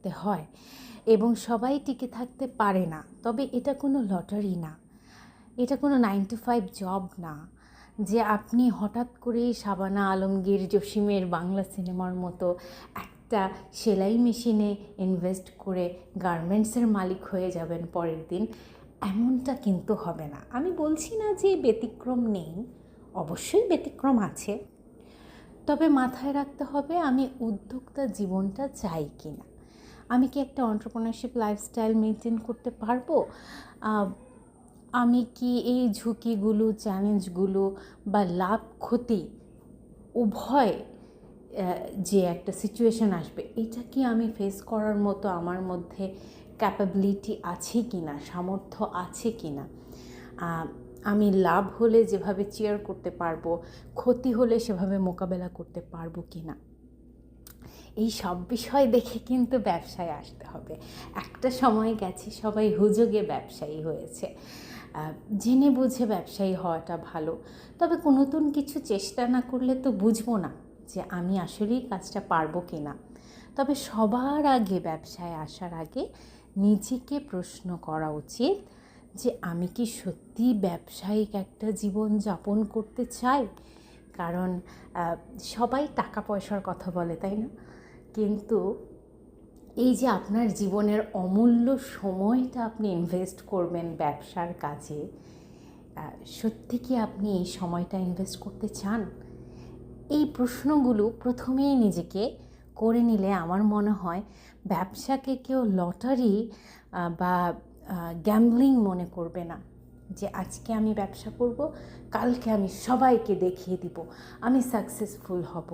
থাকতে হয় এবং সবাই টিকে থাকতে পারে না। তবে এটা কোনো লটারি না, এটা কোনো 9 to 5 জব না যে আপনি হঠাৎ করে শাবানা আলমগীর, জসিমের বাংলা সিনেমার মতো একটা সেলাই মেশিনে ইনভেস্ট করে গার্মেন্টসের মালিক হয়ে যাবেন পরের দিন। এমনটা কিন্তু হবে না। আমি বলছি না যে ব্যতিক্রম নেই, অবশ্যই ব্যতিক্রম আছে, তবে মাথায় রাখতে হবে আমি উদ্যোক্তা জীবনটা চাই কি না। আমি কি একটা এন্টারপ্রেনারশিপ লাইফস্টাইল মেনটেন করতে পারবো? আমি কি এই ঝুঁকিগুলো, চ্যালেঞ্জগুলো বা লাভ ক্ষতি উভয় যে একটা সিচুয়েশন আসবে, এটা কি আমি ফেস করার মতো আমার মধ্যে ক্যাপাবিলিটি আছে কি না, সামর্থ্য আছে কি না? আমি লাভ হলে যেভাবে চেয়ার করতে পারবো, ক্ষতি হলে সেভাবে মোকাবেলা করতে পারবো কি না, এই সব বিষয় দেখে কিন্তু ব্যবসায় আসতে হবে। একটা সময় গেছে সবাই হুজুগে ব্যবসায়ী হয়েছে, জেনে বুঝে ব্যবসায়ী হওয়াটা ভালো। তবে নতুন কিছু চেষ্টা না করলে তো বুঝবো না যে আমি আসলেই কাজটা পারবো কি না। তবে সবার আগে ব্যবসায় আসার আগে নিজেকে প্রশ্ন করা উচিত যে আমি কি সত্যি ব্যবসায়িক একটা জীবন যাপন করতে চাই? কারণ সবাই টাকা পয়সার কথা বলে, তাই না? কিন্তু এই যে আপনার জীবনের অমূল্য সময়টা আপনি ইনভেস্ট করবেন ব্যবসার কাজে, সত্যি কি আপনি এই সময়টা ইনভেস্ট করতে চান? এই প্রশ্নগুলো প্রথমেই নিজেকে করে নিলে আমার মনে হয় ব্যবসাকে কেউ লটারি বা গ্যাম্বলিং মনে করবে না, যে আজকে আমি ব্যবসা করব, কালকে আমি সবাইকে দেখিয়ে দিব আমি সাকসেসফুল হব।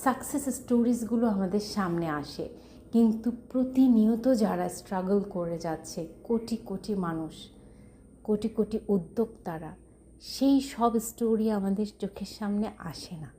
সাকসেস স্টোরিজগুলো আমাদের সামনে আসে, কিন্তু প্রতিনিয়ত যারা স্ট্রাগল করে যাচ্ছে, কোটি কোটি মানুষ, কোটি কোটি উদ্যোক্তারা, সেই সব স্টোরি আমাদের চোখের সামনে আসে না।